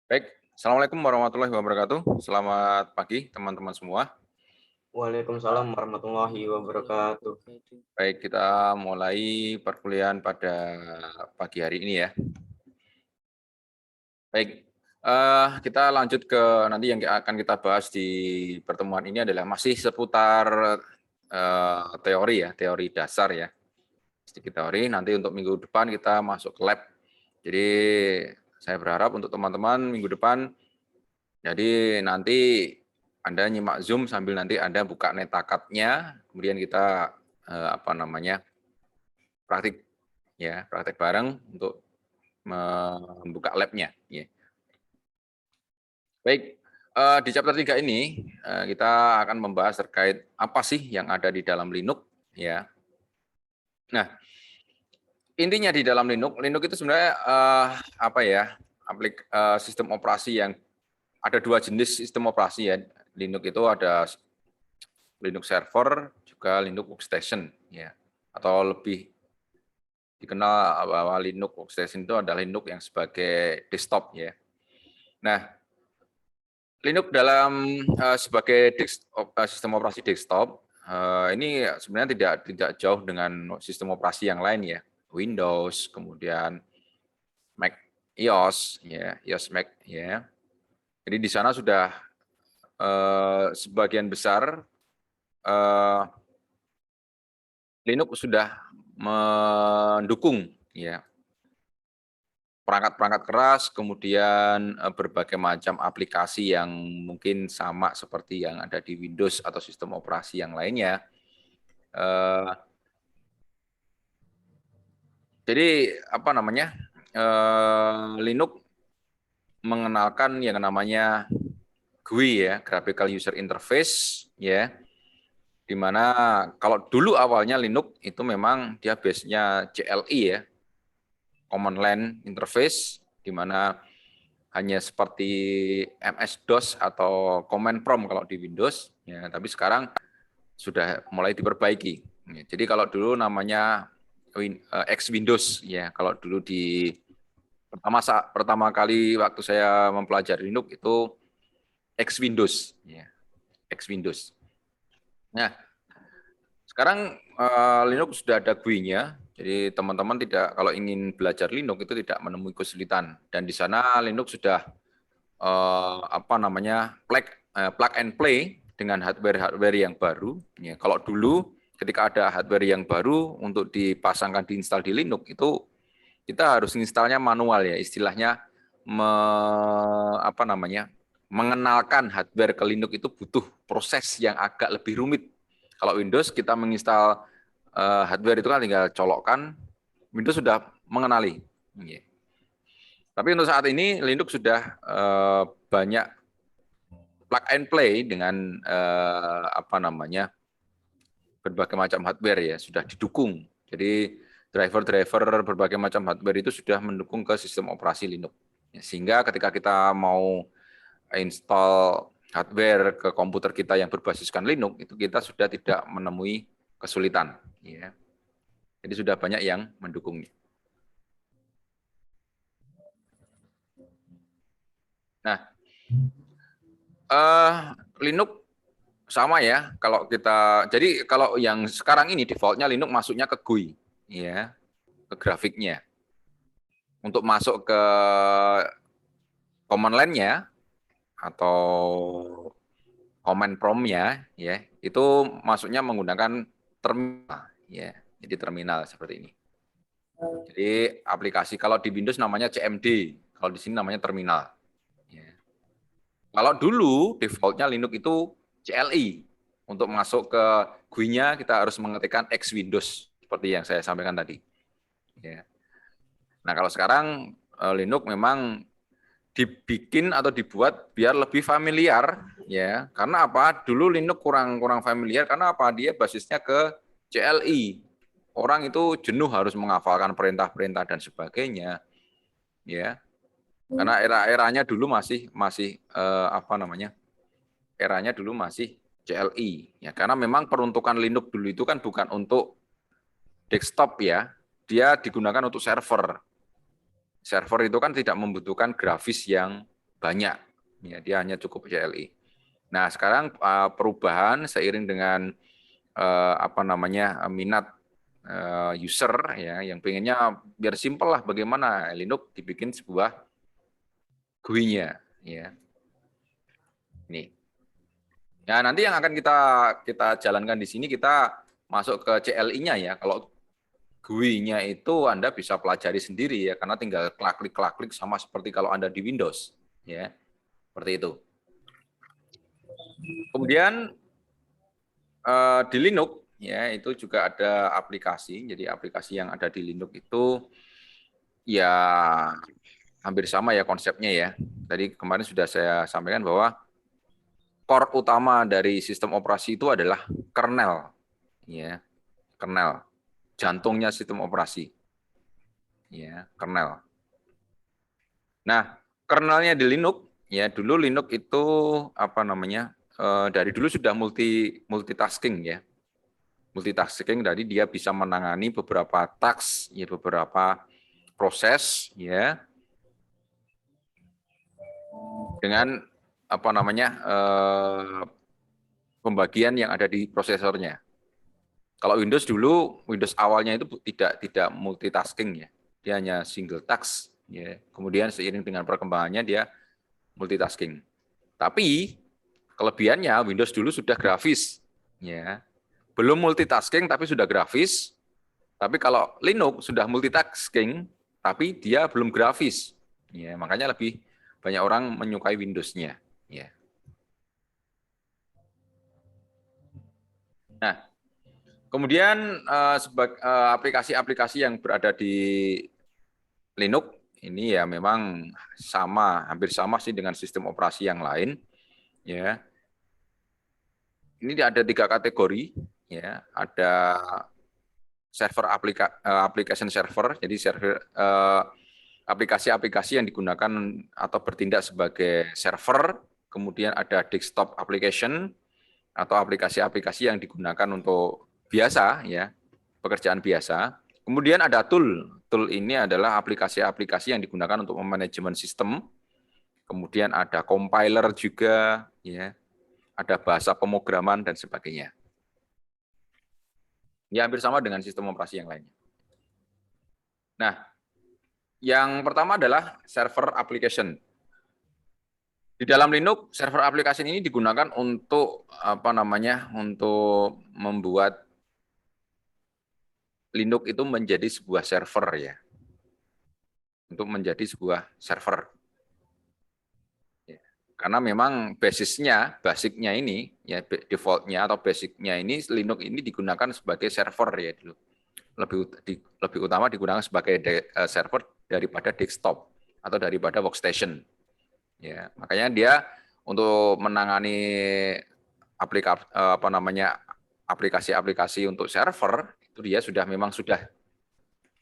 Baik, Assalamualaikum warahmatullahi wabarakatuh. Selamat pagi teman-teman semua. Waalaikumsalam warahmatullahi wabarakatuh. Baik, kita mulai perkuliahan pada pagi hari ini ya. Baik, kita lanjut ke nanti yang akan kita bahas di pertemuan ini adalah masih seputar teori ya, teori dasar ya. Sedikit teori, nanti untuk minggu depan kita masuk ke lab. Jadi saya berharap untuk teman-teman minggu depan, jadi nanti Anda nyimak Zoom sambil nanti Anda buka netakatnya, kemudian kita praktik ya, praktik bareng untuk membuka labnya. Ya. Baik, di chapter 3 ini kita akan membahas terkait apa sih yang ada di dalam Linux ya. Nah, intinya di dalam Linux itu sebenarnya sistem operasi yang ada dua jenis sistem operasi ya. Linux itu ada Linux server juga Linux workstation ya. Atau lebih dikenal bahwa Linux workstation itu adalah Linux yang sebagai desktop ya. Nah, Linux dalam sebagai sistem operasi desktop ini sebenarnya tidak jauh dengan sistem operasi yang lain ya. Windows, kemudian Mac iOS ya, iOS Mac ya. Jadi di sana sudah sebagian besar Linux sudah mendukung ya perangkat-perangkat keras, kemudian berbagai macam aplikasi yang mungkin sama seperti yang ada di Windows atau sistem operasi yang lainnya. Jadi Linux mengenalkan yang namanya GUI ya, Graphical User Interface ya, di mana kalau dulu awalnya Linux itu memang dia base-nya CLI ya, Command Line Interface, di mana hanya seperti MS-DOS atau Command Prompt kalau di Windows, ya, tapi sekarang sudah mulai diperbaiki. Jadi kalau dulu namanya X Windows, ya, kalau dulu di pertama kali waktu saya mempelajari Linux itu X Windows, ya, X Windows. Nah, sekarang Linux sudah ada GUI-nya, jadi teman-teman tidak kalau ingin belajar Linux itu tidak menemui kesulitan. Dan di sana Linux sudah plug and play dengan hardware yang baru. Ya, kalau dulu ketika ada hardware yang baru untuk dipasangkan diinstal di Linux itu kita harus installnya manual ya, istilahnya mengenalkan hardware ke Linux itu butuh proses yang agak lebih rumit. Kalau Windows kita menginstal hardware itu kan tinggal colokkan, Windows sudah mengenali. Ya. Tapi untuk saat ini Linux sudah banyak plug and play dengan berbagai macam hardware ya, sudah didukung. Jadi driver-driver berbagai macam hardware itu sudah mendukung ke sistem operasi Linux. Sehingga ketika kita mau install hardware ke komputer kita yang berbasiskan Linux, itu kita sudah tidak menemui kesulitan. Ya. Jadi sudah banyak yang mendukungnya. Nah, Linux sama ya, jadi kalau yang sekarang ini defaultnya Linux masuknya ke GUI, ya, ke grafiknya. Untuk masuk ke command line-nya atau command prompt-nya, ya, itu masuknya menggunakan terminal, ya, jadi terminal seperti ini. Jadi aplikasi kalau di Windows namanya CMD, kalau di sini namanya terminal. Ya. Kalau dulu defaultnya Linux itu CLI. Untuk masuk ke GUI-nya kita harus mengetikkan X Windows seperti yang saya sampaikan tadi. Ya. Nah kalau sekarang Linux memang dibikin atau dibuat biar lebih familiar, ya. Karena apa? Dulu Linux kurang familiar karena apa? Dia basisnya ke CLI. Orang itu jenuh harus menghafalkan perintah-perintah dan sebagainya, ya. Karena eranya dulu masih eranya dulu masih CLI, ya. Karena memang peruntukan Linux dulu itu kan bukan untuk desktop ya, dia digunakan untuk server. Server itu kan tidak membutuhkan grafis yang banyak. Ya, dia hanya cukup CLI. Nah, sekarang perubahan seiring dengan minat user ya yang pengennya biar simpel lah bagaimana Linux dibikin sebuah GUI-nya ya. Ini. Ya, nanti yang akan kita jalankan di sini kita masuk ke CLI-nya ya. Kalau GUI-nya itu Anda bisa pelajari sendiri ya karena tinggal klik-klik sama seperti kalau Anda di Windows ya. Seperti itu. Kemudian di Linux ya itu juga ada aplikasi. Jadi aplikasi yang ada di Linux itu ya hampir sama ya konsepnya ya. Tadi kemarin sudah saya sampaikan bahwa core utama dari sistem operasi itu adalah kernel ya. Kernel. Jantungnya sistem operasi. Ya, kernel. Nah, kernelnya di Linux ya dulu Linux itu dari dulu sudah multitasking ya. Multitasking dari dia bisa menangani beberapa task ya beberapa proses ya dengan pembagian yang ada di prosesornya. Kalau Windows dulu Windows awalnya itu tidak multitasking ya. Dia hanya single task ya. Kemudian seiring dengan perkembangannya dia multitasking. Tapi kelebihannya Windows dulu sudah grafis ya. Belum multitasking tapi sudah grafis. Tapi kalau Linux sudah multitasking tapi dia belum grafis. Ya, makanya lebih banyak orang menyukai Windows-nya ya. Nah, kemudian aplikasi-aplikasi yang berada di Linux ini ya memang hampir sama sih dengan sistem operasi yang lain ya. Ini ada 3 kategori ya, ada server application server, jadi aplikasi-aplikasi yang digunakan atau bertindak sebagai server, kemudian ada desktop application atau aplikasi-aplikasi yang digunakan untuk biasa ya, pekerjaan biasa. Kemudian ada tool. Tool ini adalah aplikasi-aplikasi yang digunakan untuk manajemen sistem. Kemudian ada compiler juga ya. Ada bahasa pemrograman dan sebagainya. Ya hampir sama dengan sistem operasi yang lainnya. Nah, yang pertama adalah server application. Di dalam Linux, server application ini digunakan untuk untuk membuat Linux itu menjadi sebuah server ya. Untuk menjadi sebuah server. Karena memang basicnya ini, ya defaultnya atau basicnya ini Linux ini digunakan sebagai server ya dulu. Lebih utama digunakan sebagai server daripada desktop atau daripada workstation. Ya, makanya dia untuk menangani aplikasi-aplikasi untuk server itu dia memang sudah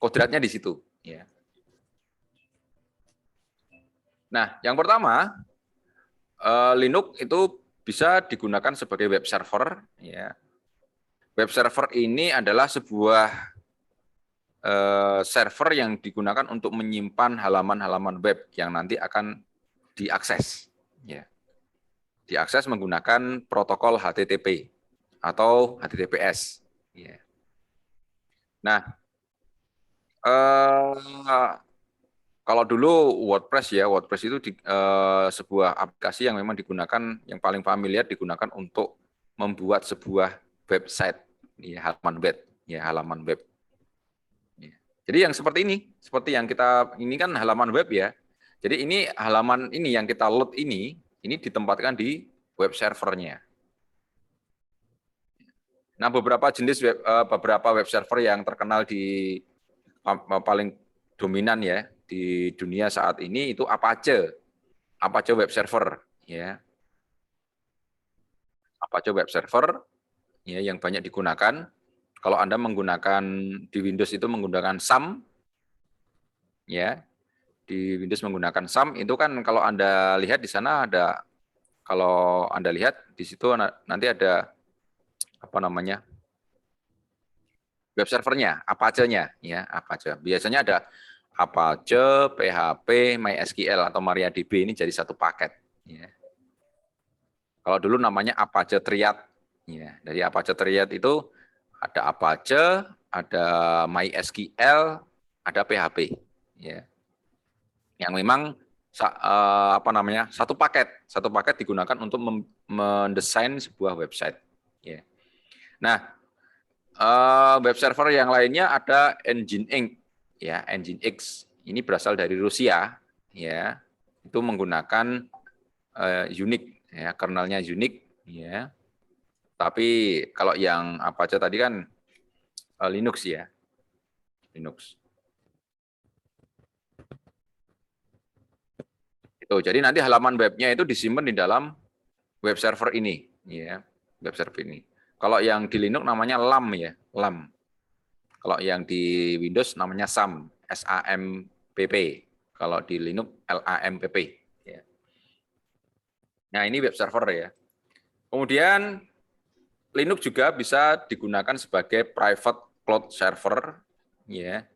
kodratnya di situ. Ya. Nah, yang pertama Linux itu bisa digunakan sebagai web server. Ya. Web server ini adalah sebuah server yang digunakan untuk menyimpan halaman-halaman web yang nanti akan diakses. Ya. Diakses menggunakan protokol HTTP atau HTTPS. Ya. Nah, kalau dulu WordPress itu sebuah aplikasi yang memang digunakan, yang paling familiar digunakan untuk membuat sebuah website, ya, halaman web. Ya. Jadi yang seperti yang ini kan halaman web ya. Jadi ini halaman ini yang kita load ini ditempatkan di web servernya. Nah, beberapa web server yang terkenal paling dominan ya di dunia saat ini itu Apache web server ya. Apache web server ya yang banyak digunakan. Kalau Anda menggunakan di Windows itu menggunakan SAM ya. Di Windows menggunakan SAM itu kan kalau Anda lihat di sana kalau Anda lihat di situ nanti ada web servernya, Apache-nya ya, Apache. Biasanya ada Apache, PHP, MySQL atau MariaDB ini jadi satu paket. Ya. Kalau dulu namanya Apache Triad. Ya, dari Apache Triad itu ada Apache, ada MySQL, ada PHP. Ya. Yang memang apa namanya satu paket digunakan untuk mendesain sebuah website. Ya. Nah, web server yang lainnya ada Nginx, ya Nginx. Ini berasal dari Rusia, ya. Itu menggunakan Unix, ya kernelnya Unix, ya. Tapi kalau yang apa aja tadi kan Linux, ya, Linux. Itu jadi nanti halaman webnya itu disimpan di dalam web server ini, ya, web server ini. Kalau yang di Linux namanya LAM, ya, LAM. Kalau yang di Windows namanya SAM, SAMPP. Kalau di Linux LAMPP. Ya. Nah, ini web server, ya. Kemudian Linux juga bisa digunakan sebagai private cloud server, ya.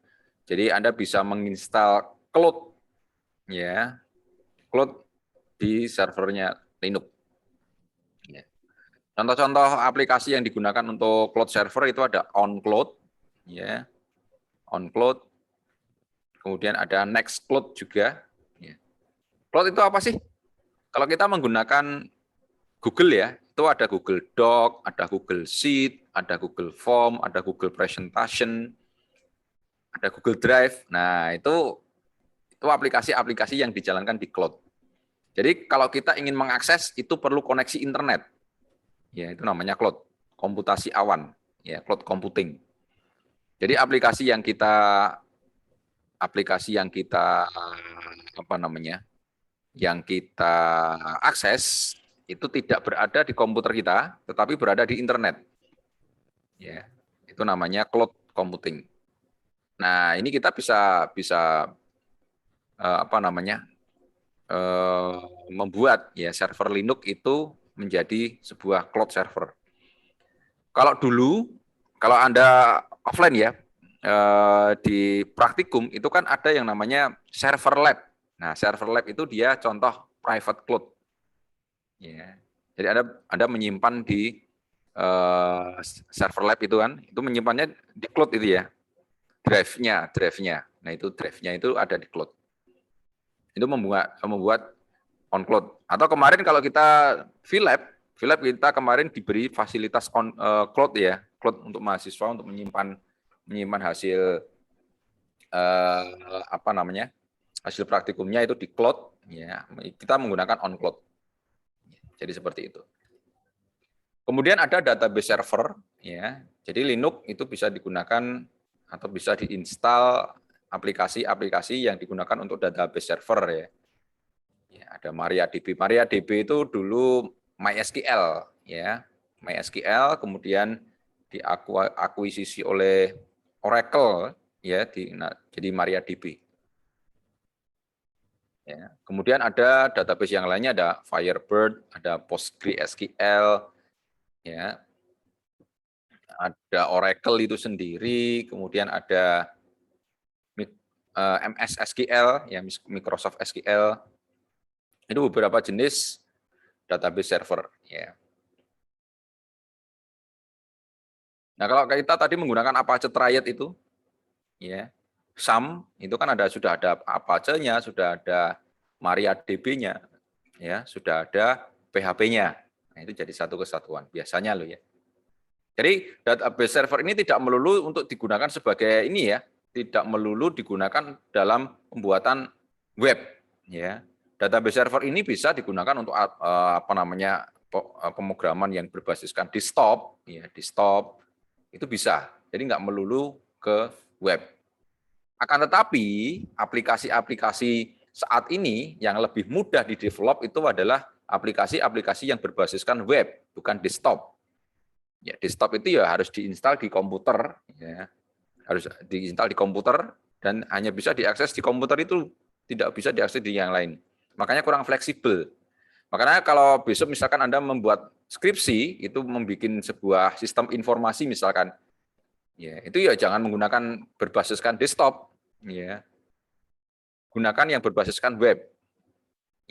Jadi Anda bisa menginstal cloud, ya, cloud di servernya Linux. Ya. Contoh-contoh aplikasi yang digunakan untuk cloud server itu ada OnCloud, ya, OnCloud. Kemudian ada Nextcloud juga. Ya. Cloud itu apa sih? Kalau kita menggunakan Google, ya, itu ada Google Doc, ada Google Sheet, ada Google Form, ada Google Presentation, ada Google Drive. Nah, itu aplikasi-aplikasi yang dijalankan di cloud. Jadi kalau kita ingin mengakses itu perlu koneksi internet. Ya, itu namanya cloud, komputasi awan, ya, cloud computing. Jadi aplikasi yang kita apa namanya? Yang kita akses itu tidak berada di komputer kita, tetapi berada di internet. Ya, itu namanya cloud computing. Nah, ini kita bisa apa namanya? Membuat ya server Linux itu menjadi sebuah cloud server. Kalau dulu, kalau Anda offline, ya, di praktikum itu kan ada yang namanya server lab. Nah, server lab itu dia contoh private cloud. Ya. Jadi Anda menyimpan di server lab itu kan, itu menyimpannya di cloud itu, ya. Drive-nya. Nah, itu drive-nya itu ada di cloud. Itu membuat on cloud. Atau kemarin kalau kita VLab kita kemarin diberi fasilitas cloud, ya, cloud untuk mahasiswa untuk menyimpan hasil apa namanya hasil praktikumnya itu di cloud, ya. Kita menggunakan on cloud. Jadi seperti itu. Kemudian ada database server, ya. Jadi Linux itu bisa digunakan atau bisa diinstal aplikasi-aplikasi yang digunakan untuk database server, ya. Ya, ada MariaDB. MariaDB itu dulu MySQL, ya. MySQL kemudian diakuisisi oleh Oracle, ya, jadi MariaDB. Ya. Kemudian ada database yang lainnya, ada Firebird, ada PostgreSQL, ya. Ada Oracle itu sendiri, kemudian ada MS SQL, ya, Microsoft SQL. Itu beberapa jenis database server, ya. Nah, kalau kita tadi menggunakan Apache Triad itu, ya, SAM itu kan sudah ada Apache-nya, sudah ada MariaDB-nya, ya, sudah ada PHP-nya. Nah, itu jadi satu kesatuan biasanya loh, ya. Jadi database server ini tidak melulu untuk digunakan sebagai ini, ya, tidak melulu digunakan dalam pembuatan web, ya. Database server ini bisa digunakan untuk apa namanya pemrograman yang berbasiskan desktop, ya, desktop itu bisa. Jadi nggak melulu ke web. Akan tetapi aplikasi-aplikasi saat ini yang lebih mudah di-develop itu adalah aplikasi-aplikasi yang berbasiskan web, bukan desktop. Ya, desktop itu ya harus diinstal di komputer, ya. Harus diinstal di komputer dan hanya bisa diakses di komputer itu, tidak bisa diakses di yang lain. Makanya kurang fleksibel. Makanya kalau besok misalkan Anda membuat skripsi, itu membuat sebuah sistem informasi misalkan, ya, itu ya jangan menggunakan berbasiskan desktop, ya. gunakan yang berbasiskan web.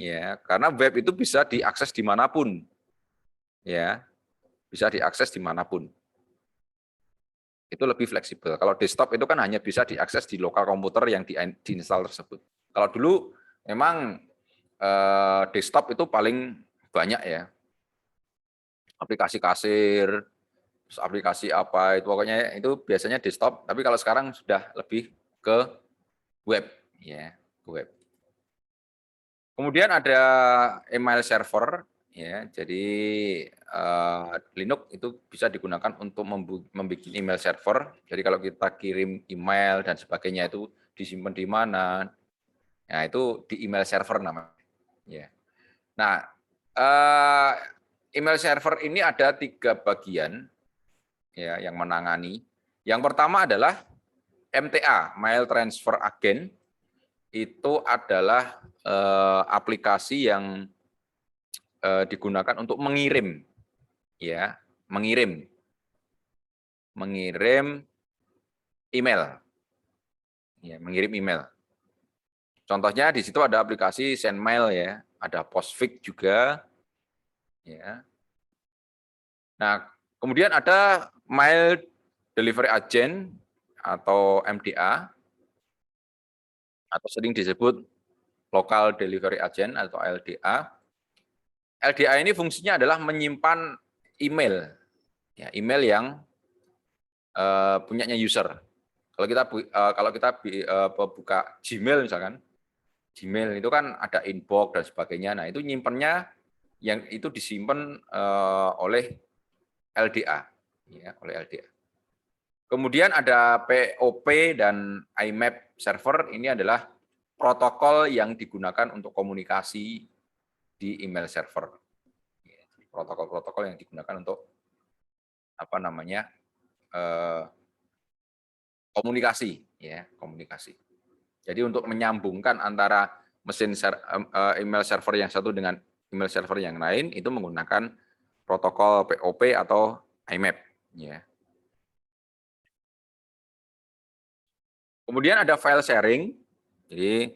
Ya, karena web itu bisa diakses dimanapun. Ya, bisa diakses dimanapun. Itu lebih fleksibel. Kalau desktop itu kan hanya bisa diakses di lokal komputer yang diinstal tersebut. Kalau dulu memang desktop itu paling banyak ya. Aplikasi kasir, terus aplikasi apa itu pokoknya itu biasanya desktop. Tapi kalau sekarang sudah lebih ke web, ya, ke web. Kemudian ada email server, ya. Jadi Linux itu bisa digunakan untuk membuat email server. Jadi kalau kita kirim email dan sebagainya itu disimpan di mana, nah itu di email server namanya. Ya. Nah, email server ini ada 3 bagian, ya, yang menangani. Yang pertama adalah MTA, Mail Transfer Agent. Itu email aplikasi yang digunakan untuk mengirim, ya, mengirim email, ya, mengirim email. Contohnya di situ ada aplikasi Sendmail, ya, ada Postfix juga, ya. Nah, kemudian ada Mail Delivery Agent atau MDA, atau sering disebut Local Delivery Agent atau LDA. LDA ini fungsinya adalah menyimpan email, ya, email yang punyanya user. Kalau kita buka Gmail misalkan, Gmail itu kan ada inbox dan sebagainya. Nah, itu nyimpannya yang itu disimpan oleh LDA, ya, oleh LDA. Kemudian ada POP dan IMAP server, ini adalah protokol yang digunakan untuk komunikasi di email server. Protokol-protokol yang digunakan untuk apa namanya komunikasi, ya, komunikasi. Jadi untuk menyambungkan antara mesin email server yang satu dengan email server yang lain itu menggunakan protokol POP atau IMAP, ya. Kemudian ada file sharing. Jadi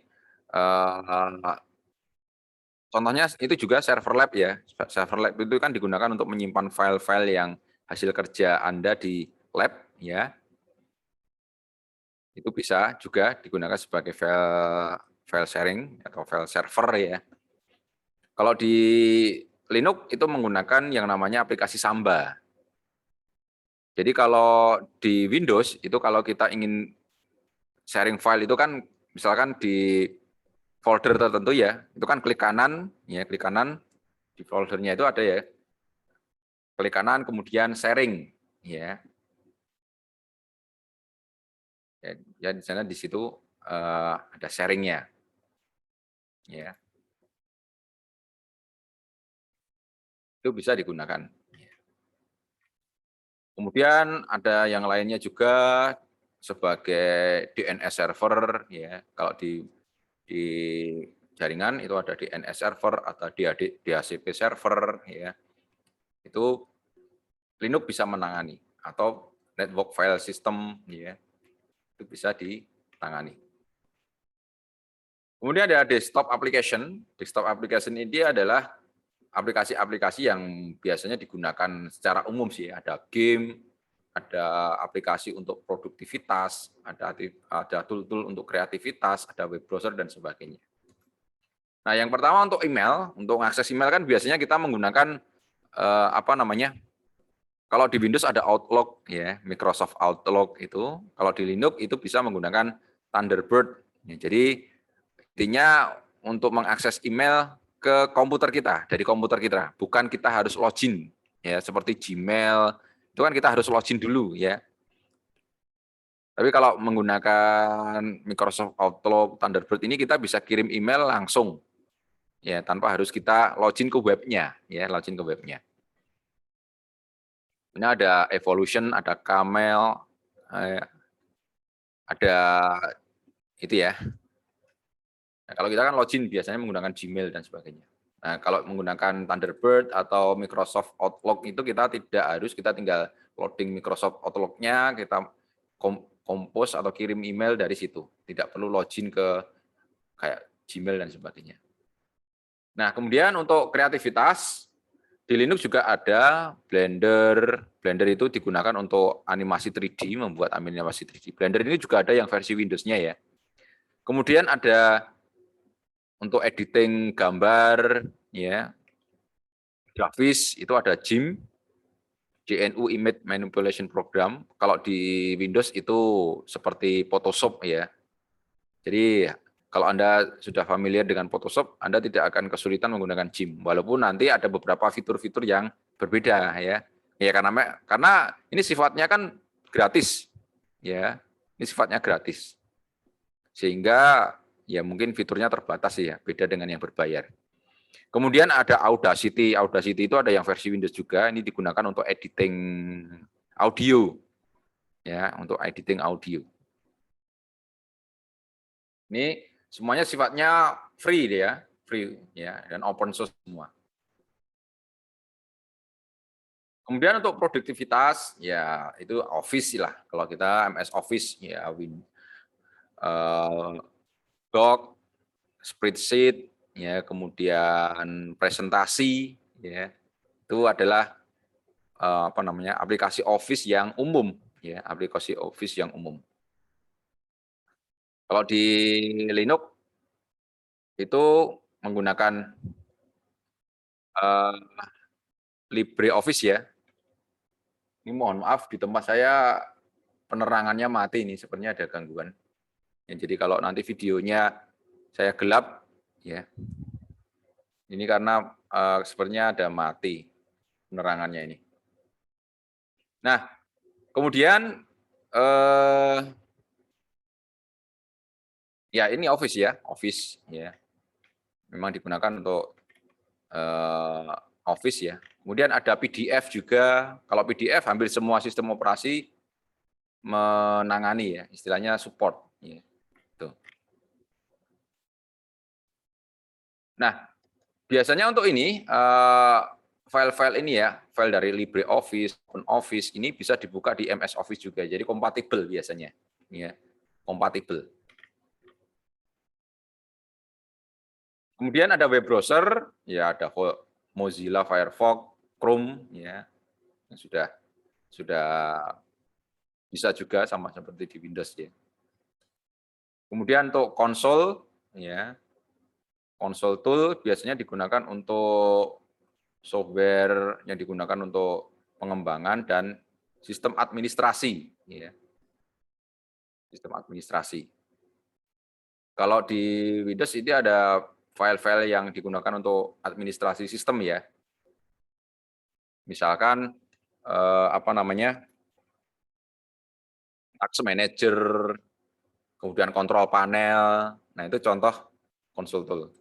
contohnya itu juga server lab, ya. Server lab itu kan digunakan untuk menyimpan file-file yang hasil kerja Anda di lab, ya. Itu bisa juga digunakan sebagai file sharing atau file server, ya. Kalau di Linux itu menggunakan yang namanya aplikasi Samba. Jadi kalau di Windows itu kalau kita ingin sharing file itu kan misalkan di folder tertentu, ya, itu kan klik kanan, ya, klik kanan di foldernya itu ada, ya, klik kanan kemudian sharing, ya. Ya, di sana di situ ada sharingnya, ya. Itu bisa digunakan. Kemudian ada yang lainnya juga sebagai DNS server, ya. Kalau di jaringan itu ada DNS server atau DHCP server, ya. Itu Linux bisa menangani, atau network file system, ya. Itu bisa ditangani. Kemudian ada desktop application. Desktop application ini adalah aplikasi-aplikasi yang biasanya digunakan secara umum sih. Ada game, ada aplikasi untuk produktivitas, ada tool-tool untuk kreativitas, ada web browser dan sebagainya. Nah, yang pertama untuk email, untuk mengakses email kan biasanya kita menggunakan apa namanya? Kalau di Windows ada Outlook, ya, Microsoft Outlook itu. Kalau di Linux itu bisa menggunakan Thunderbird. Ya, jadi intinya untuk mengakses email ke komputer kita, dari komputer kita, bukan kita harus login, ya, seperti Gmail itu kan kita harus login dulu, ya. Tapi kalau menggunakan Microsoft Outlook Thunderbird ini kita bisa kirim email langsung, ya, tanpa harus kita login ke webnya, ya, login ke webnya. Ini ada Evolution, ada Camel, ada itu, ya. Nah, kalau kita kan login biasanya menggunakan Gmail dan sebagainya. Nah, kalau menggunakan Thunderbird atau Microsoft Outlook itu kita tinggal loading Microsoft Outlook-nya, kita compose atau kirim email dari situ. Tidak perlu login ke kayak Gmail dan sebagainya. Nah, kemudian untuk kreativitas, di Linux juga ada Blender. Blender itu digunakan untuk animasi 3D, membuat animasi 3D. Blender ini juga ada yang versi Windows-nya ya. Kemudian ada untuk editing gambar, ya, grafis itu ada GIMP, GNU Image Manipulation Program. Kalau di Windows itu seperti Photoshop ya. Jadi kalau Anda sudah familiar dengan Photoshop, Anda tidak akan kesulitan menggunakan GIMP. Walaupun nanti ada beberapa fitur-fitur yang berbeda ya. Ya karena ini sifatnya kan gratis. Ya. Ini sifatnya gratis. Sehingga ya mungkin fiturnya terbatas ya, beda dengan yang berbayar. Kemudian ada Audacity. Audacity itu ada yang versi Windows juga. Ini digunakan untuk editing audio. Ya, untuk editing audio. Ini semuanya sifatnya free ya, free ya, dan open source semua. Kemudian untuk produktivitas ya itu Office lah. Kalau kita MS Office ya Doc, spreadsheet ya, kemudian presentasi ya. Itu adalah apa namanya? Aplikasi Office yang umum ya, aplikasi Office yang umum. Kalau di Linux itu menggunakan LibreOffice ya. Ini mohon maaf di tempat saya penerangannya mati ini, sepertinya ada gangguan. Ya, jadi kalau nanti videonya saya gelap, ya ini karena sepertinya ada mati penerangannya ini. Nah, kemudian ya ini Office ya, Office ya, memang digunakan untuk Office ya. Kemudian ada PDF juga. Kalau PDF hampir semua sistem operasi menangani ya, istilahnya support. Ya. Tuh. Nah, biasanya untuk ini file-file ini ya, file dari LibreOffice, OpenOffice ini bisa dibuka di MS Office juga. Jadi kompatibel biasanya, ya, kompatibel. Kemudian ada web browser, ya ada Mozilla Firefox, Chrome, ya sudah bisa juga sama seperti di Windows ya. Kemudian untuk konsol, ya konsol tool biasanya digunakan untuk software yang digunakan untuk pengembangan dan sistem administrasi, ya. Sistem administrasi. Kalau di Windows ini ada file-file yang digunakan untuk administrasi sistem ya. Misalkan apa namanya, Task Manager, kemudian kontrol panel. Nah itu contoh konsol tool.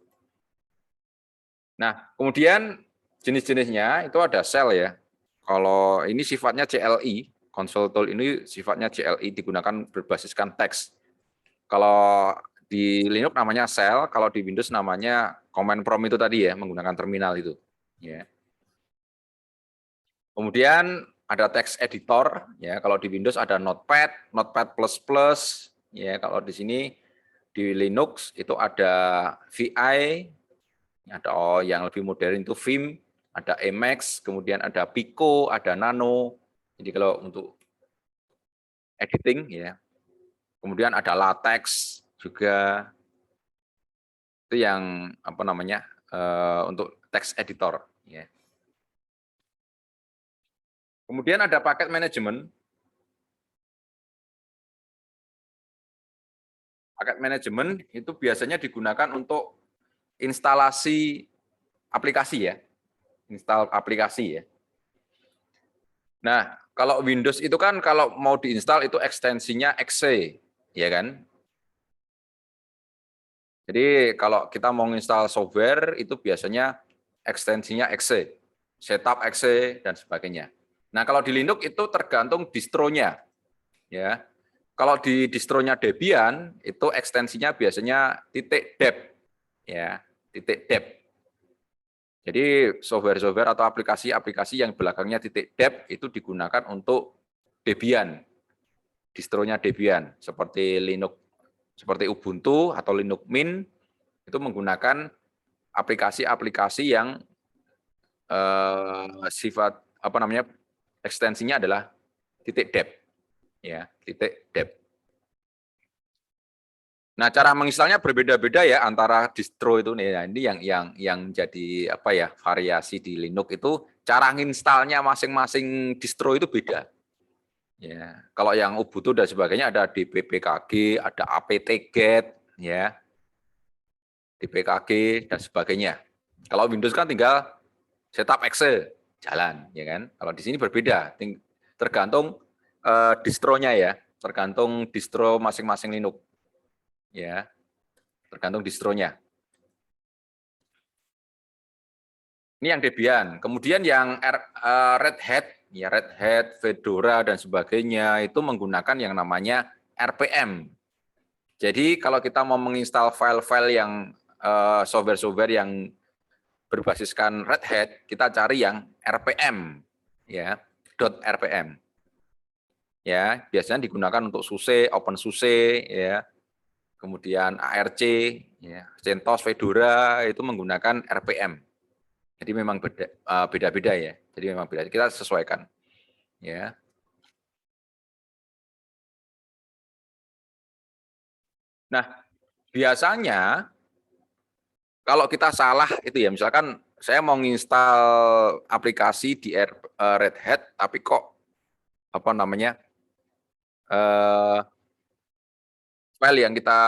Nah kemudian jenis-jenisnya itu ada shell ya. Kalau ini sifatnya CLI, console tool ini sifatnya CLI, digunakan berbasiskan teks. Kalau di Linux namanya shell, kalau di Windows namanya command prompt itu tadi ya, menggunakan terminal itu. Ya. Kemudian ada text editor, ya. Kalau di Windows ada Notepad, Notepad++, ya. Kalau di sini di Linux itu ada VI, ada yang lebih modern itu Vim, ada Emacs, kemudian ada Pico, ada Nano. Jadi kalau untuk editing ya. Kemudian ada LaTeX juga. Itu yang apa namanya? Untuk text editor ya. Kemudian ada paket manajemen. Paket manajemen itu biasanya digunakan untuk instalasi aplikasi ya. Install aplikasi ya. Nah, kalau Windows itu kan kalau mau diinstal itu ekstensinya exe, ya kan? Jadi kalau kita mau install software itu biasanya ekstensinya exe, setup exe dan sebagainya. Nah, kalau di Linux itu tergantung distronya. Ya. Kalau di distronya Debian itu ekstensinya biasanya .deb. Ya, .deb. Jadi software-software atau aplikasi-aplikasi yang belakangnya .deb itu digunakan untuk Debian, distronya Debian seperti Linux, seperti Ubuntu atau Linux Mint itu menggunakan aplikasi-aplikasi yang sifat apa namanya ekstensinya adalah .deb, ya .deb. Nah, cara menginstalnya berbeda-beda ya antara distro itu nih. Nah, ini yang jadi apa ya variasi di Linux itu cara nginstalnya masing-masing distro itu beda. Ya, kalau yang Ubuntu dan sebagainya ada dbpkg, ada apt-get, ya, dpkg dan sebagainya. Kalau Windows kan tinggal setup exe, jalan, ya kan? Kalau di sini berbeda, tergantung distronya ya, tergantung distro masing-masing Linux, ya, tergantung distronya. Ini yang Debian. Kemudian yang Red Hat, ya Red Hat, Fedora dan sebagainya itu menggunakan yang namanya RPM. Jadi kalau kita mau menginstal file-file yang software-software yang berbasiskan Red Hat, kita cari yang RPM, ya, .rpm. Ya, biasanya digunakan untuk SUSE, OpenSUSE, ya, kemudian ARC, ya, CentOS, Fedora itu menggunakan RPM. Jadi memang beda-beda ya. Jadi memang beda. Kita sesuaikan, ya. Nah, biasanya kalau kita salah itu ya, misalkan saya mau nginstal aplikasi di Red Hat, tapi kok apa namanya file yang kita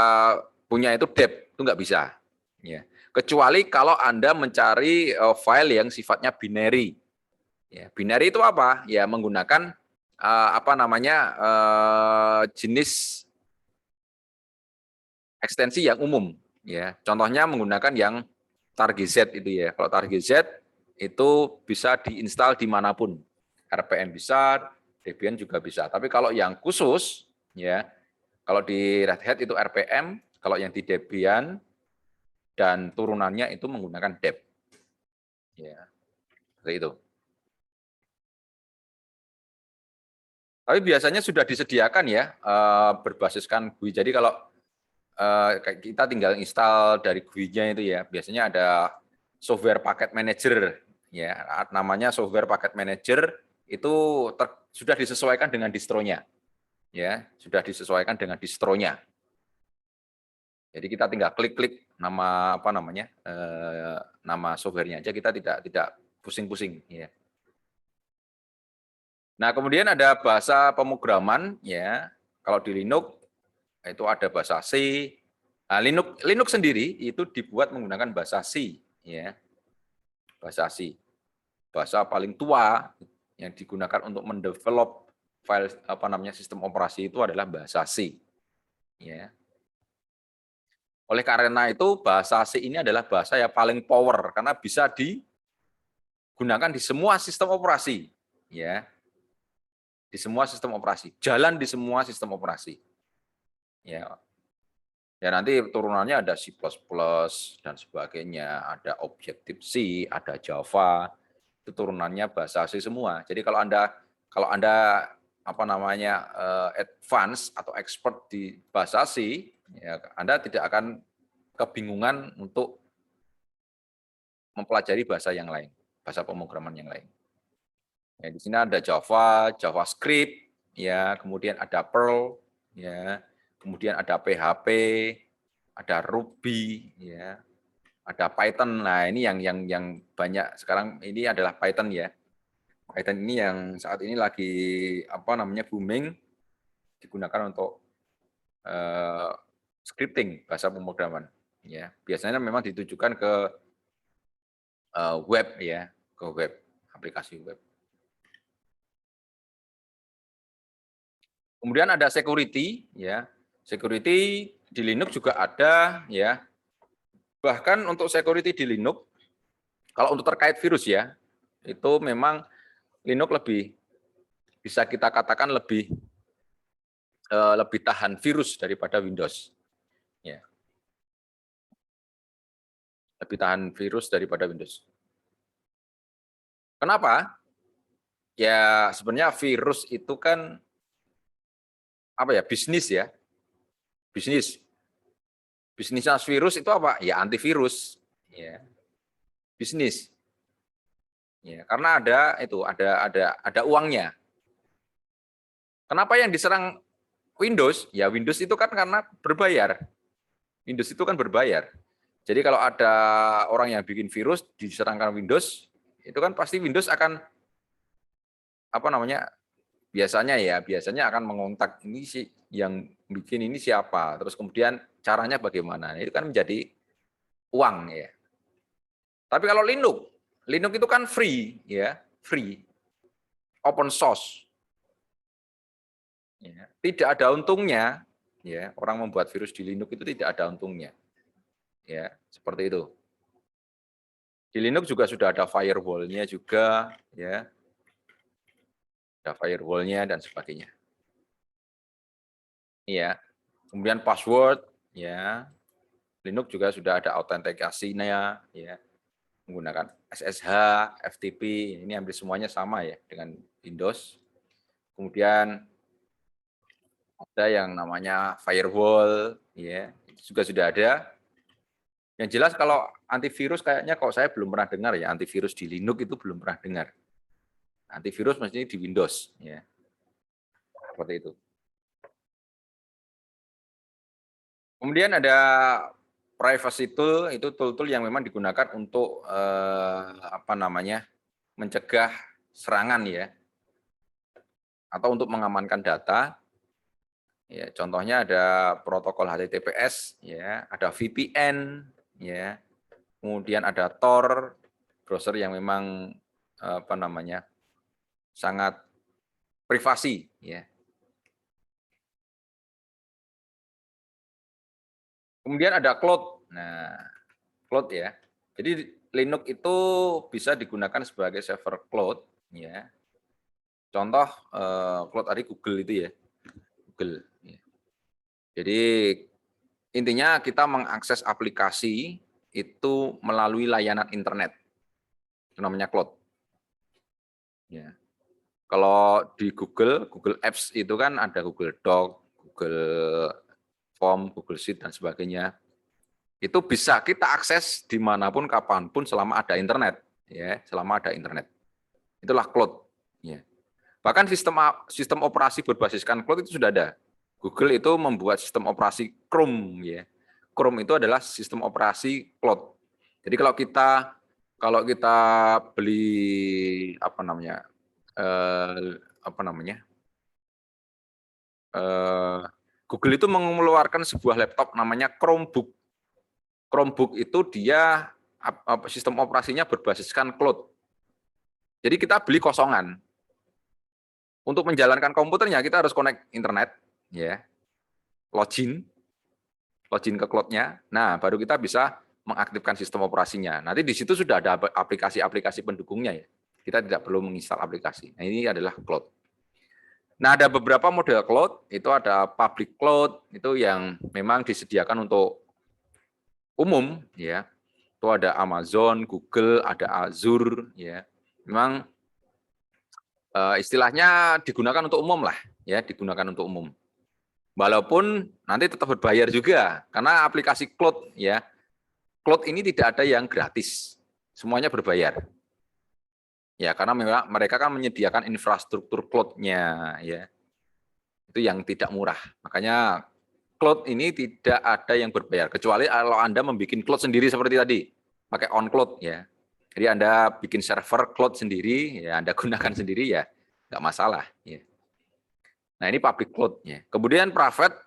punya itu deb, itu nggak bisa. Ya. Kecuali kalau Anda mencari file yang sifatnya binary. Ya, binary itu apa? Ya menggunakan apa namanya jenis ekstensi yang umum. Ya, contohnya menggunakan yang target itu ya. Kalau target itu bisa diinstal dimanapun. RPM bisa, Debian juga bisa. Tapi kalau yang khusus, ya, kalau di Red Hat itu RPM, kalau yang di Debian dan turunannya itu menggunakan deb. Ya, seperti itu. Tapi biasanya sudah disediakan ya berbasiskan GUI. Jadi kalau kita tinggal install dari GUI-nya itu ya, biasanya ada software packet manager ya, namanya software packet manager itu sudah disesuaikan dengan distronya. Ya, sudah disesuaikan dengan distronya. Jadi kita tinggal klik-klik nama apa namanya? Nama softwarenya aja, kita tidak pusing-pusing ya. Nah, kemudian ada bahasa pemrograman ya. Kalau di Linux itu ada bahasa C. Nah, Linux sendiri itu dibuat menggunakan bahasa C ya. Bahasa C. Bahasa paling tua yang digunakan untuk mendevelop file apa namanya sistem operasi itu adalah bahasa C. Ya. Oleh karena itu bahasa C ini adalah bahasa yang paling power karena bisa digunakan di semua sistem operasi ya. Di semua sistem operasi, jalan di semua sistem operasi. Ya. Ya nanti turunannya ada C++ dan sebagainya, ada Objective-C, ada Java. Itu turunannya bahasa C semua. Jadi kalau Anda apa namanya advance atau expert di bahasa C, ya Anda tidak akan kebingungan untuk mempelajari bahasa yang lain, bahasa pemrograman yang lain. Ya, di sini ada Java, JavaScript, ya, kemudian ada Perl, ya, kemudian ada PHP, ada Ruby, ya, ada Python. Nah, ini yang banyak sekarang ini adalah Python ya. Python ini yang saat ini lagi apa namanya booming, digunakan untuk scripting bahasa pemrograman. Ya, biasanya memang ditujukan ke web ya, ke web, aplikasi web. Kemudian ada security, ya. Security di Linux juga ada, ya. Bahkan untuk security di Linux, kalau untuk terkait virus ya, itu memang Linux lebih bisa kita katakan lebih tahan virus daripada Windows. Ya. Lebih tahan virus daripada Windows. Kenapa? Ya sebenarnya virus itu kan apa ya bisnis ya, bisnis. Bisnisnya virus itu apa? Ya antivirus. Ya, bisnis. Ya, karena ada uangnya. Kenapa yang diserang Windows? Ya Windows itu kan karena berbayar. Windows itu kan berbayar. Jadi kalau ada orang yang bikin virus diserangkan Windows, itu kan pasti Windows akan apa namanya? Biasanya akan mengontak ini sih yang bikin ini siapa, terus kemudian caranya bagaimana. Itu kan menjadi uang ya. Tapi kalau Linux, Linux itu kan free ya, free, open source. Ya. Tidak ada untungnya, ya orang membuat virus di Linux itu tidak ada untungnya, ya seperti itu. Di Linux juga sudah ada firewall-nya juga, ya ada firewall-nya dan sebagainya. Ya, kemudian password, ya Linux juga sudah ada autentikasinya, ya menggunakan SSH, FTP, ini hampir semuanya sama ya dengan Windows. Kemudian ada yang namanya firewall, ya itu juga sudah ada. Yang jelas kalau antivirus kayaknya kalau saya belum pernah dengar ya, antivirus di Linux itu belum pernah dengar. Antivirus mestinya di Windows, ya seperti itu. Kemudian ada privacy tool, itu tool-tool yang memang digunakan untuk apa namanya mencegah serangan ya, atau untuk mengamankan data. Ya, contohnya ada protokol HTTPS, ya, ada VPN, ya, kemudian ada Tor, browser yang memang apa namanya sangat privasi, ya. Kemudian ada cloud. Nah, cloud ya. Jadi Linux itu bisa digunakan sebagai server cloud, ya. Contoh cloud dari Google itu ya, Google. Ya. Jadi intinya kita mengakses aplikasi itu melalui layanan internet, itu namanya cloud. Ya. Kalau di Google Apps itu kan ada Google Doc, Google Form, Google Sheet dan sebagainya. Itu bisa kita akses dimanapun, kapanpun, selama ada internet, ya, selama ada internet. Itulah cloud. Ya. Bahkan sistem operasi berbasiskan cloud itu sudah ada. Google itu membuat sistem operasi Chrome, ya. Chrome itu adalah sistem operasi cloud. Jadi kalau kita beli apa namanya Google itu mengeluarkan sebuah laptop namanya Chromebook. Chromebook itu dia sistem operasinya berbasiskan cloud. Jadi kita beli kosongan. Untuk menjalankan komputernya kita harus connect internet, ya, login ke cloud-nya. Nah, baru kita bisa mengaktifkan sistem operasinya. Nanti di situ sudah ada aplikasi-aplikasi pendukungnya ya. Kita tidak perlu menginstal aplikasi. Nah, ini adalah cloud. Nah, ada beberapa model cloud, itu ada public cloud, itu yang memang disediakan untuk umum, ya. Itu ada Amazon, Google, ada Azure, ya. Memang istilahnya digunakan untuk umum lah, ya, digunakan untuk umum. Walaupun nanti tetap berbayar juga, karena aplikasi cloud, ya, cloud ini tidak ada yang gratis, semuanya berbayar. Ya, karena mereka kan menyediakan infrastruktur cloud-nya, ya. Itu yang tidak murah. Makanya cloud ini tidak ada yang berbayar, kecuali kalau Anda membuat cloud sendiri seperti tadi, pakai on cloud ya. Jadi Anda bikin server cloud sendiri, ya Anda gunakan sendiri ya, nggak masalah. Ya. Nah ini public cloud ya. Kemudian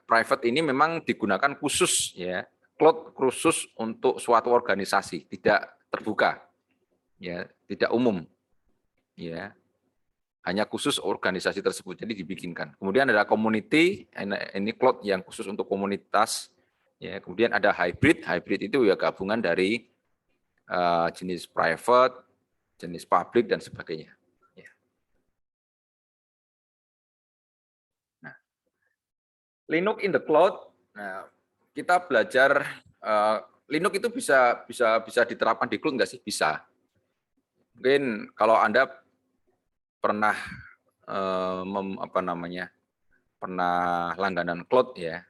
private ini memang digunakan khusus ya, cloud khusus untuk suatu organisasi, tidak terbuka, ya, tidak umum, ya. Hanya khusus organisasi tersebut, jadi dibikinkan. Kemudian ada community, ini cloud yang khusus untuk komunitas. Ya, kemudian ada hybrid itu ya gabungan dari jenis private, jenis public dan sebagainya. Ya. Nah, Linux in the cloud. Nah, kita belajar Linux itu bisa diterapkan di cloud nggak sih? Bisa. Mungkin kalau Anda pernah pernah langganan cloud ya.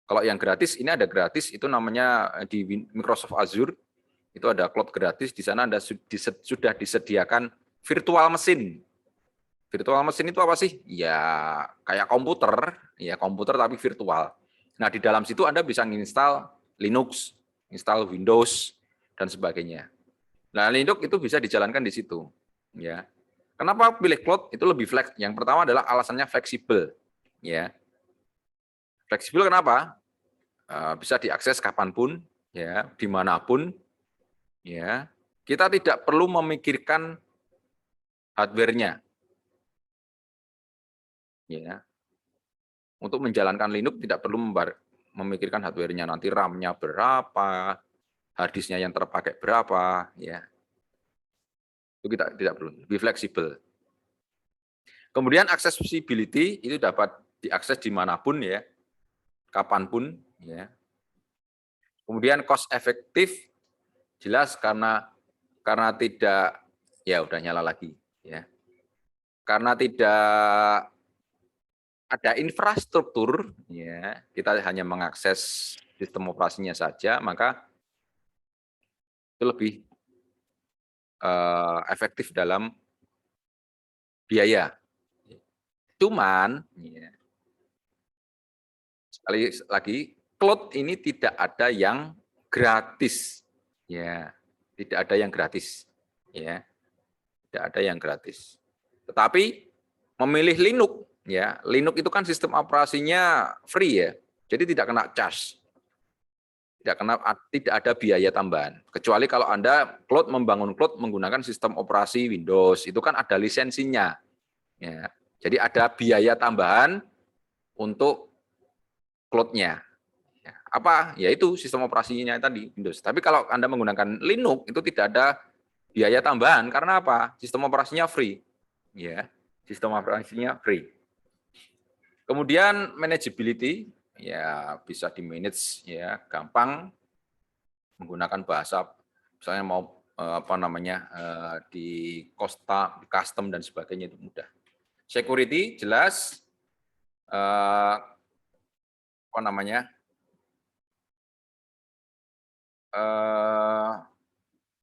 Kalau yang gratis, ini ada gratis, itu namanya di Microsoft Azure, itu ada cloud gratis, di sana sudah disediakan virtual mesin. Virtual mesin itu apa sih? Ya kayak komputer tapi virtual. Nah, di dalam situ Anda bisa menginstal Linux, install Windows, dan sebagainya. Nah, Linux itu bisa dijalankan di situ. Ya. Kenapa pilih cloud? Itu lebih flex. Yang pertama adalah alasannya fleksibel. Ya. Fleksibel kenapa? Bisa diakses kapanpun, ya, dimanapun, ya. Kita tidak perlu memikirkan hardware-nya, ya. Untuk menjalankan Linux tidak perlu memikirkan hardware-nya, nanti RAM-nya berapa, hard disk-nya yang terpakai berapa, ya. Itu kita tidak perlu, lebih fleksibel. Kemudian accessibility itu dapat diakses dimanapun, ya, kapanpun, ya. Kemudian cost efektif, jelas karena tidak, ya udah nyala lagi, ya. Karena tidak ada infrastruktur, ya, kita hanya mengakses sistem operasinya saja, maka itu lebih efektif dalam biaya. Cuman, ya, sekali lagi, cloud ini tidak ada yang gratis, ya, tidak ada yang gratis, ya, tidak ada yang gratis. Tetapi memilih Linux, ya, Linux itu kan sistem operasinya free, ya, jadi tidak kena charge. Tidak ada biaya tambahan. Kecuali kalau Anda membangun cloud menggunakan sistem operasi Windows, itu kan ada lisensinya. Ya. Jadi ada biaya tambahan untuk cloud-nya. Ya. Apa? Yaitu sistem operasinya tadi, Windows. Tapi kalau Anda menggunakan Linux, itu tidak ada biaya tambahan. Karena apa? Sistem operasinya free. Ya. Sistem operasinya free. Kemudian manageability, ya bisa di-manage, ya, gampang, menggunakan bahasa, misalnya mau di custom dan sebagainya itu mudah. Security jelas,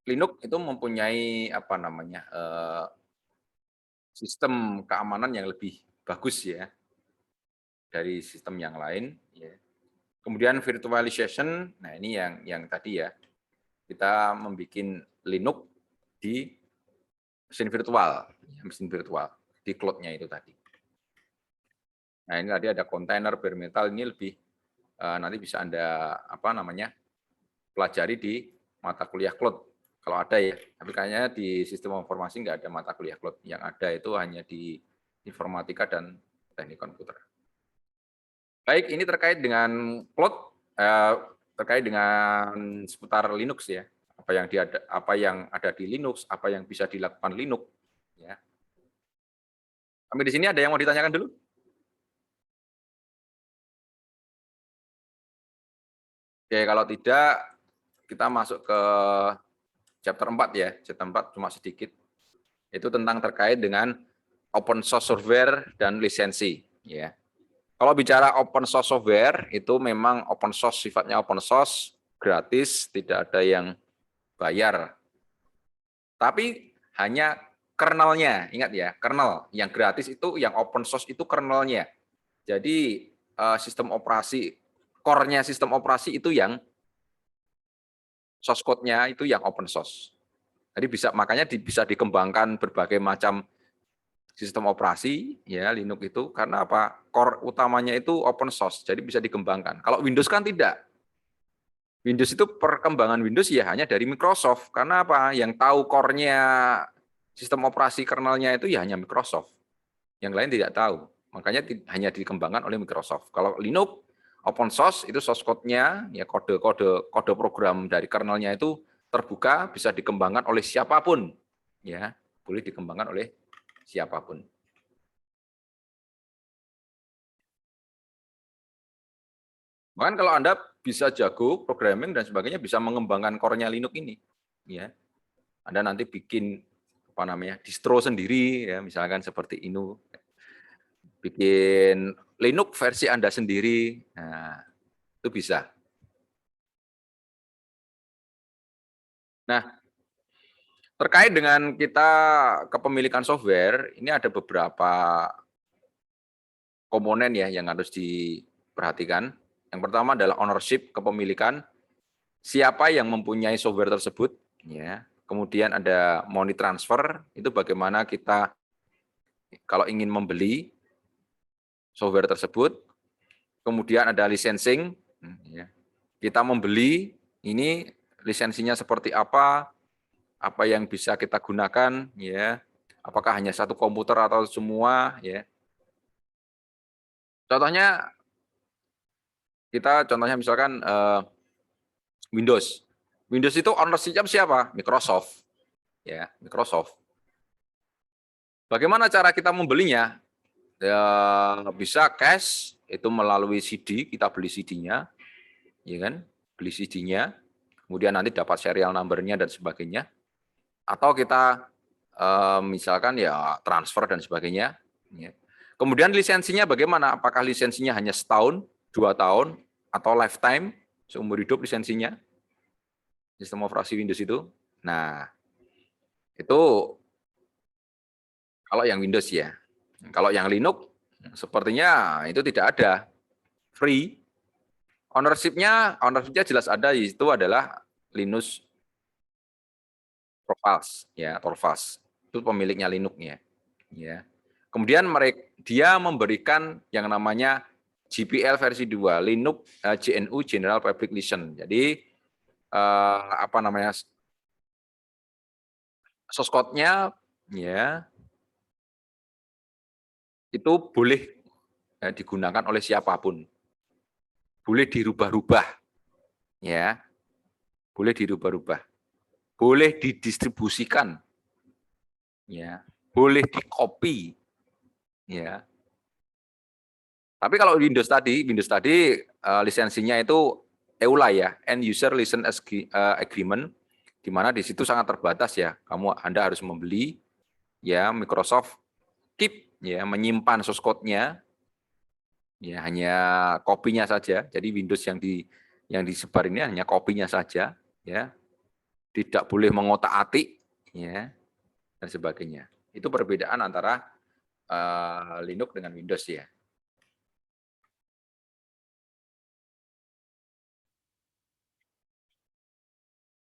Linux itu mempunyai sistem keamanan yang lebih bagus, ya, dari sistem yang lain. Ya. Kemudian virtualization, nah ini yang tadi, ya, kita membuat Linux di mesin virtual di cloud-nya itu tadi. Nah, ini tadi ada kontainer bare metal, ini lebih nanti bisa Anda pelajari di mata kuliah cloud kalau ada, ya. Tapi kayaknya di sistem informasi nggak ada mata kuliah cloud. Yang ada itu hanya di informatika dan teknik komputer. Baik, ini terkait dengan cloud, terkait dengan seputar Linux, ya. Apa yang ada di Linux, apa yang bisa dilakukan Linux, ya. Sampai di sini ada yang mau ditanyakan dulu? Oke, kalau tidak kita masuk ke chapter 4, ya. Chapter 4 cuma sedikit. Itu tentang terkait dengan open source software dan lisensi, ya. Kalau bicara open source software, itu memang open source, sifatnya open source, gratis, tidak ada yang bayar. Tapi hanya kernelnya, ingat, ya, kernel. Yang gratis itu, yang open source itu kernelnya. Jadi sistem operasi, core-nya sistem operasi itu yang source code-nya itu yang open source. Jadi makanya bisa dikembangkan berbagai macam sistem operasi, ya, Linux itu, karena apa? Core utamanya itu open source, jadi bisa dikembangkan. Kalau Windows kan tidak. Windows itu, perkembangan Windows ya hanya dari Microsoft. Karena apa? Yang tahu core-nya sistem operasi kernelnya itu ya hanya Microsoft. Yang lain tidak tahu. Makanya hanya dikembangkan oleh Microsoft. Kalau Linux open source itu source code-nya, ya, kode program dari kernelnya itu terbuka, bisa dikembangkan oleh siapapun, ya, boleh dikembangkan oleh siapapun. Bahkan kalau Anda bisa jago programming dan sebagainya, bisa mengembangkan core-nya Linux ini, ya. Anda nanti bikin distro sendiri, ya, misalkan seperti ini, bikin Linux versi Anda sendiri. Nah, Itu bisa. Nah, terkait dengan kita kepemilikan software, ini ada beberapa komponen ya yang harus diperhatikan. Yang pertama adalah ownership, kepemilikan. Siapa yang mempunyai software tersebut, ya. Kemudian ada money transfer, itu bagaimana kita kalau ingin membeli software tersebut. Kemudian ada licensing, ya. Kita membeli ini lisensinya seperti apa yang bisa kita gunakan, ya. Apakah hanya satu komputer atau semua, ya. Contohnya misalkan Windows. Windows itu ownership-nya siapa? Microsoft. Ya, Microsoft. Bagaimana cara kita membelinya? Ya, bisa cash, itu melalui CD, kita beli CD-nya, ya kan? Beli CD-nya, kemudian nanti dapat serial number-nya dan sebagainya. Atau kita misalkan ya transfer dan sebagainya. Ya. Kemudian lisensinya bagaimana? Apakah lisensinya hanya setahun, 2 tahun, atau lifetime, seumur hidup lisensinya? Sistem operasi Windows itu. Nah, itu kalau yang Windows ya. Kalau yang Linux, sepertinya itu tidak ada. Free. Ownership-nya jelas ada, itu adalah Linus Torvalds, ya, Torvalds. Itu pemiliknya Linux-nya. Ya. Kemudian dia memberikan yang namanya GPL versi 2, Linux GNU General Public License. Jadi apa namanya? Source code-nya ya itu boleh digunakan oleh siapapun. Boleh dirubah-rubah, ya. Boleh dirubah-rubah. Boleh didistribusikan, ya. Boleh di-copy, ya. Tapi kalau Windows tadi lisensinya itu EULA ya, End User License Agreement, di mana di situ sangat terbatas ya. Anda harus membeli, ya, Microsoft keep, ya, menyimpan source code-nya, ya, hanya kopinya saja. Jadi Windows yang disebar ini hanya kopinya saja, ya. Tidak boleh mengotak-atik, ya, dan sebagainya. Itu perbedaan antara Linux dengan Windows ya.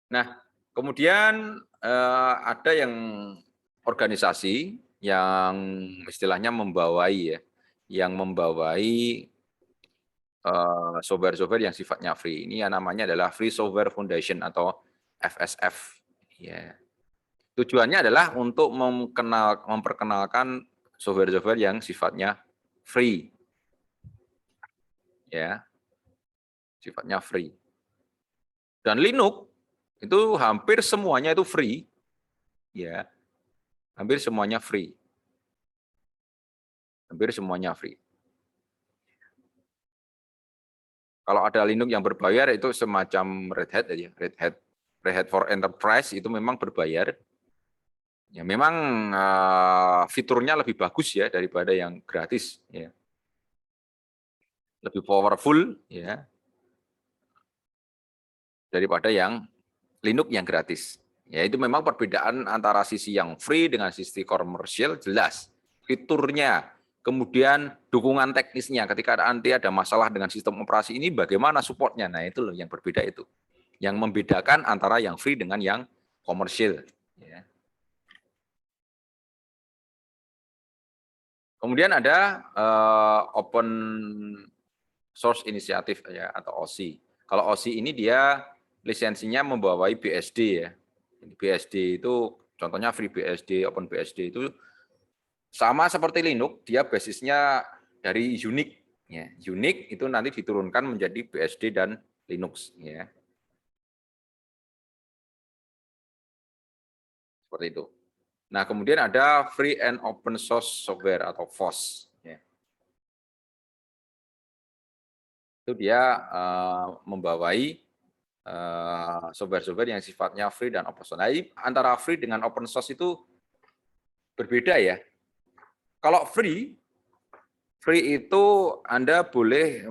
Nah, kemudian ada yang organisasi yang istilahnya membawai ya, yang membawai software-software yang sifatnya free. Ini yang namanya adalah Free Software Foundation atau FSF. Ya. Tujuannya adalah untuk memperkenalkan software-software yang sifatnya free. Ya, sifatnya free. Dan Linux itu hampir semuanya itu free. Ya, hampir semuanya free. Hampir semuanya free. Kalau ada Linux yang berbayar itu semacam Red Hat aja, Red Hat for Enterprise itu memang berbayar. Ya memang fiturnya lebih bagus ya daripada yang gratis ya. Lebih powerful ya daripada yang Linux yang gratis. Ya itu memang perbedaan antara sisi yang free dengan sisi komersial jelas. Fiturnya, kemudian dukungan teknisnya ketika nanti ada masalah dengan sistem operasi ini bagaimana supportnya. Nah itu loh yang berbeda itu. Yang membedakan antara yang free dengan yang komersial. Ya. Kemudian ada Open Source Initiative ya atau OSI. Kalau OSI ini dia lisensinya membawai BSD ya. BSD itu contohnya FreeBSD, OpenBSD itu sama seperti Linux, dia basisnya dari Unix. Ya, Unix itu nanti diturunkan menjadi BSD dan Linux. Ya. Seperti itu. Nah, kemudian ada Free and Open Source Software atau FOSS. Ya. Itu dia membawai software-software yang sifatnya free dan open source. Nah, antara free dengan open source itu berbeda ya. Kalau free itu Anda boleh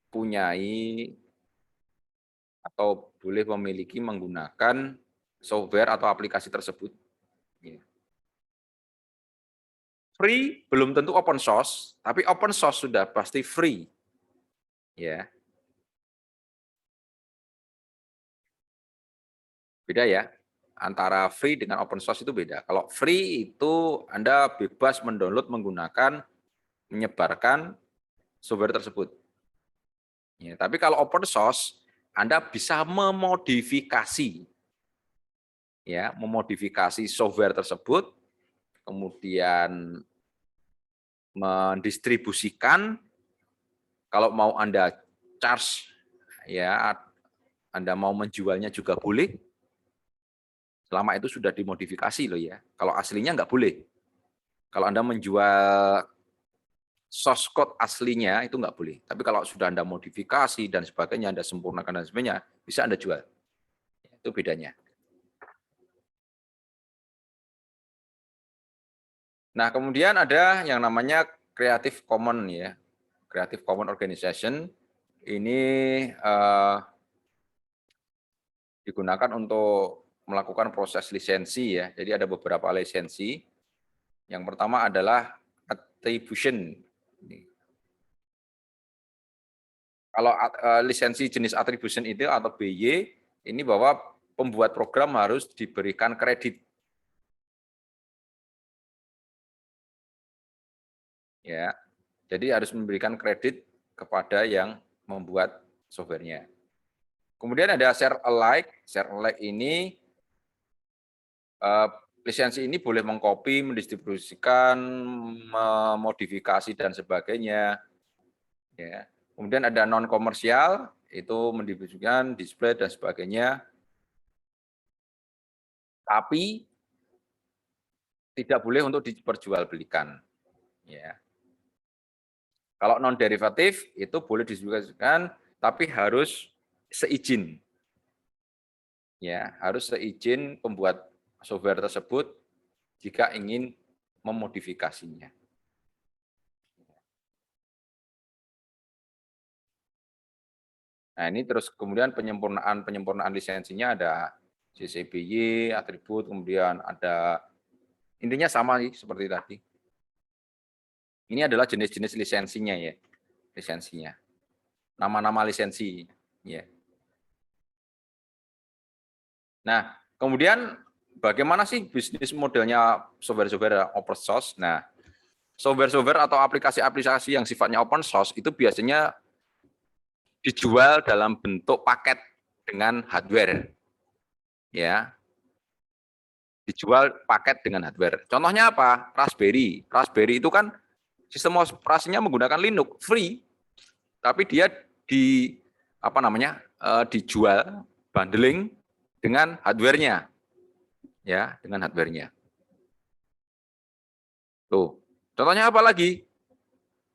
mempunyai atau boleh memiliki menggunakan software atau aplikasi tersebut. Free belum tentu open source, tapi open source sudah pasti free. Ya. Beda ya. Antara free dengan open source itu beda. Kalau free itu Anda bebas mendownload, menggunakan, menyebarkan software tersebut. Ya, tapi kalau open source, Anda bisa memodifikasi, ya, memodifikasi software tersebut, kemudian mendistribusikan. Kalau mau Anda charge, ya, Anda mau menjualnya juga boleh. Selama itu sudah dimodifikasi loh ya. Kalau aslinya nggak boleh. Kalau Anda menjual source code aslinya itu nggak boleh. Tapi kalau sudah Anda modifikasi dan sebagainya, Anda sempurnakan dan sebagainya, bisa Anda jual. Itu bedanya. Nah, kemudian ada yang namanya Creative Commons ya. Creative Commons Organization ini digunakan untuk melakukan proses lisensi ya. Jadi ada beberapa lisensi. Yang pertama adalah attribution. Kalau lisensi jenis attribution itu atau BY ini bahwa pembuat program harus diberikan kredit. Ya. Jadi harus memberikan kredit kepada yang membuat softwarenya. Kemudian ada share alike. Share alike ini lisensi ini boleh mengcopy, mendistribusikan, memodifikasi dan sebagainya. Ya. Kemudian ada non komersial, itu mendistribusikan, display dan sebagainya. Tapi tidak boleh untuk diperjualbelikan. Ya. Kalau non derivatif itu boleh didistribusikan, tapi harus seizin. Ya, harus seizin pembuat software tersebut jika ingin memodifikasinya. Nah, ini terus kemudian penyempurnaan lisensinya ada CC BY, atribut, kemudian ada intinya sama seperti tadi. Ini adalah jenis-jenis lisensinya ya, lisensinya. Nama-nama lisensi ya. Nah, kemudian bagaimana sih bisnis modelnya software-software open source? Nah, software-software atau aplikasi-aplikasi yang sifatnya open source itu biasanya dijual dalam bentuk paket dengan hardware. Ya. Dijual paket dengan hardware. Contohnya apa? Raspberry. Raspberry itu kan sistem operasinya menggunakan Linux free, tapi dia dijual bundling dengan hardware-nya. Ya, dengan hardware-nya. Tuh. Contohnya apa lagi?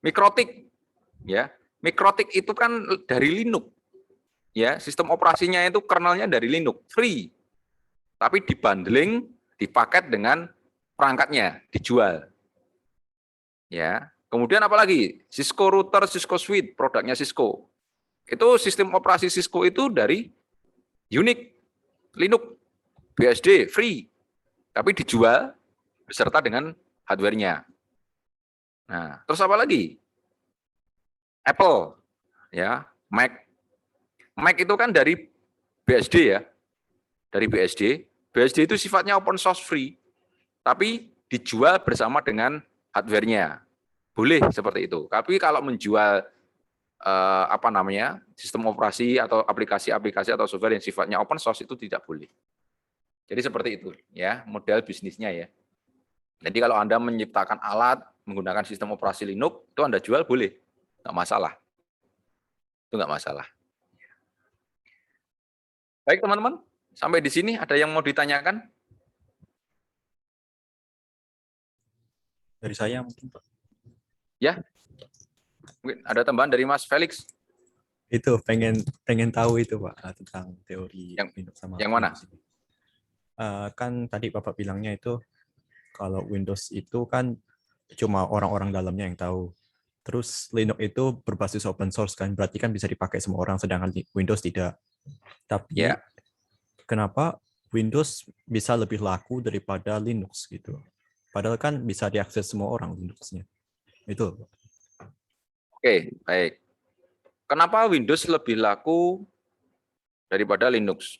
Mikrotik. Ya. Mikrotik itu kan dari Linux. Ya, sistem operasinya itu kernelnya dari Linux, free. Tapi dibundling, dipaket dengan perangkatnya, dijual. Ya. Kemudian apa lagi? Cisco router, Cisco Suite, produknya Cisco. Itu sistem operasi Cisco itu dari Unix, Linux, BSD, free. Tapi dijual beserta dengan hardware-nya. Nah, terus apa lagi? Apple, ya, Mac. Mac itu kan dari BSD ya, dari BSD. BSD itu sifatnya open source free, tapi dijual bersama dengan hardware-nya. Boleh seperti itu. Tapi kalau menjual sistem operasi atau aplikasi-aplikasi atau software yang sifatnya open source itu tidak boleh. Jadi seperti itu ya model bisnisnya ya. Jadi kalau Anda menciptakan alat menggunakan sistem operasi Linux itu Anda jual boleh, nggak masalah. Itu nggak masalah. Baik teman-teman, sampai di sini ada yang mau ditanyakan? Dari saya mungkin Pak. Ya, mungkin ada tambahan dari Mas Felix. Itu pengen tahu itu Pak tentang teori Linux sama yang mana? Windows. Kan tadi Bapak bilangnya itu kalau Windows itu kan cuma orang-orang dalamnya yang tahu. Terus Linux itu berbasis open source kan, berarti kan bisa dipakai semua orang, sedangkan Windows tidak. Tapi Ya. kenapa Windows bisa lebih laku daripada Linux gitu? Padahal kan bisa diakses semua orang Linux-nya. Itu. Oke, baik. Kenapa Windows lebih laku daripada Linux?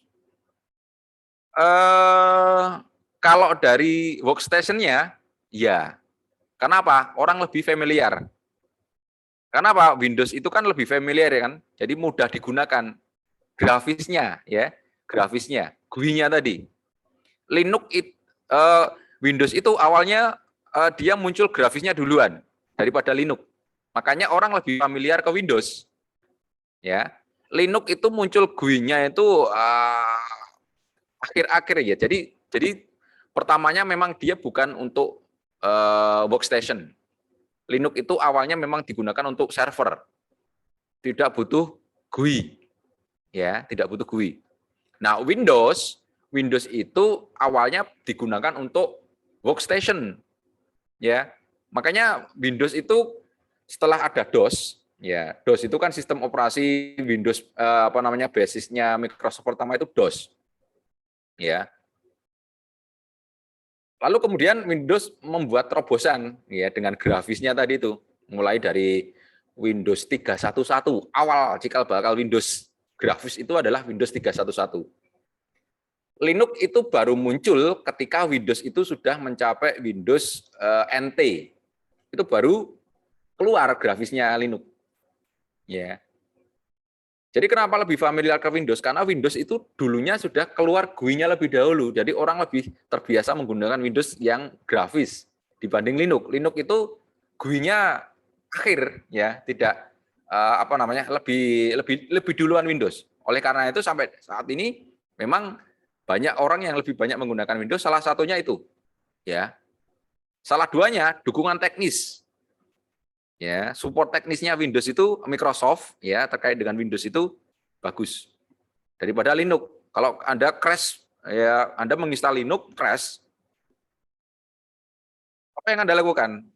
Kalau dari workstation-nya, ya. Kenapa? Orang lebih familiar. Kenapa? Windows itu kan lebih familiar ya kan, jadi mudah digunakan. Grafisnya ya, grafisnya, GUI-nya tadi. Windows itu awalnya dia muncul grafisnya duluan daripada Linux. Makanya orang lebih familiar ke Windows. Ya, Linux itu muncul GUI-nya itu akhir-akhir ya. Jadi pertamanya memang dia bukan untuk workstation. Linux itu awalnya memang digunakan untuk server, tidak butuh GUI, ya, tidak butuh GUI. Nah, Windows itu awalnya digunakan untuk workstation, ya. Makanya Windows itu setelah ada DOS, ya, DOS itu kan sistem operasi Windows basisnya Microsoft pertama itu DOS, ya. Lalu kemudian Windows membuat terobosan ya dengan grafisnya tadi itu, mulai dari Windows 3.1.1 awal cikal bakal Windows grafis itu adalah Windows 3.1.1. Linux itu baru muncul ketika Windows itu sudah mencapai Windows NT. Itu baru keluar grafisnya Linux. Ya. Jadi kenapa lebih familiar ke Windows? Karena Windows itu dulunya sudah keluar GUI-nya lebih dahulu. Jadi orang lebih terbiasa menggunakan Windows yang grafis dibanding Linux. Linux itu GUI-nya akhir ya, tidak lebih duluan Windows. Oleh karena itu sampai saat ini memang banyak orang yang lebih banyak menggunakan Windows, salah satunya itu. Ya. Salah duanya dukungan teknis. Ya, support teknisnya Windows itu Microsoft ya terkait dengan Windows itu bagus daripada Linux. Kalau Anda crash ya, Anda menginstal Linux crash, apa yang Anda lakukan?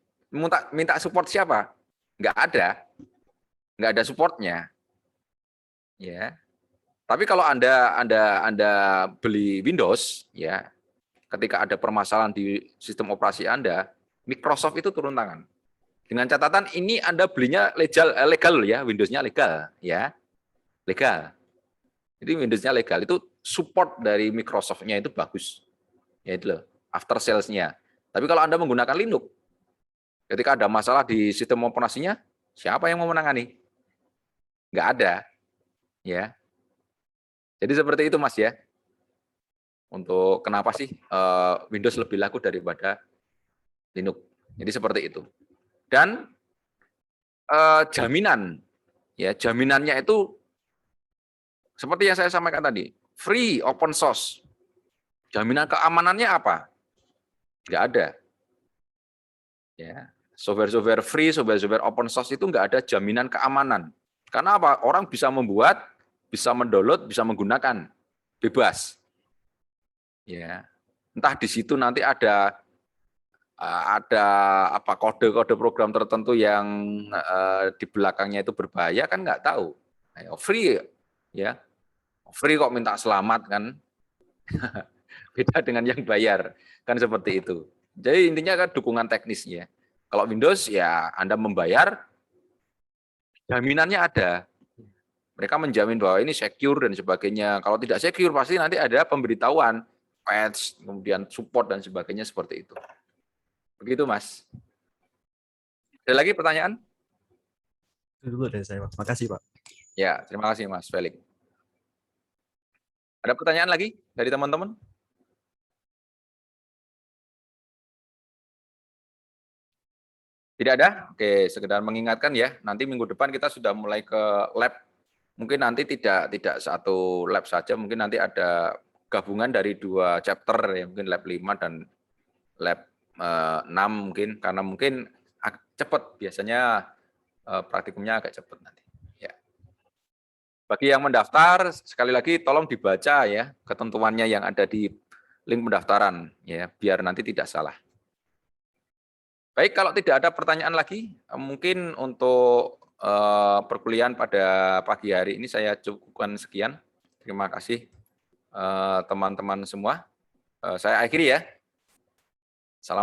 Minta support siapa? Nggak ada supportnya. Ya. Tapi kalau Anda beli Windows ya, ketika ada permasalahan di sistem operasi Anda, Microsoft itu turun tangan. Dengan catatan ini Anda belinya legal ya, Windows-nya legal ya. Legal. Jadi Windows-nya legal, itu support dari Microsoft-nya itu bagus. Ya itu loh, after sales-nya. Tapi kalau Anda menggunakan Linux, ketika ada masalah di sistem operasinya, siapa yang mau menangani? Nggak ada. Ya. Jadi seperti itu Mas ya. Untuk kenapa sih Windows lebih laku daripada Linux. Jadi seperti itu. Dan jaminan, ya jaminannya itu seperti yang saya sampaikan tadi, free, open source. Jaminan keamanannya apa? Nggak ada. Ya, software-software free, software-software open source itu nggak ada jaminan keamanan. Karena apa? Orang bisa membuat, bisa mendownload, bisa menggunakan bebas. Ya, entah di situ nanti ada kode-kode program tertentu yang di belakangnya itu berbahaya kan nggak tahu. Free ya, free kok minta selamat kan, beda dengan yang bayar kan seperti itu. Jadi intinya kan dukungan teknisnya. Kalau Windows ya Anda membayar, jaminannya ada. Mereka menjamin bahwa ini secure dan sebagainya. Kalau tidak secure pasti nanti ada pemberitahuan, patch, kemudian support dan sebagainya seperti itu. Begitu, Mas. Ada lagi pertanyaan? Itu dulu dari saya, Pak. Makasih, Pak. Ya, terima kasih, Mas Felix. Ada pertanyaan lagi dari teman-teman? Tidak ada? Oke, sekedar mengingatkan ya, nanti minggu depan kita sudah mulai ke lab. Mungkin nanti tidak satu lab saja, mungkin nanti ada gabungan dari 2 chapter ya, mungkin lab 5 dan lab 6 mungkin, karena mungkin cepat, biasanya praktikumnya agak cepat nanti. Ya. Bagi yang mendaftar, sekali lagi tolong dibaca ya ketentuannya yang ada di link pendaftaran ya, biar nanti tidak salah. Baik, kalau tidak ada pertanyaan lagi, mungkin untuk perkuliahan pada pagi hari ini saya cukupkan sekian. Terima kasih teman-teman semua. Saya akhiri ya. Assalamualaikum.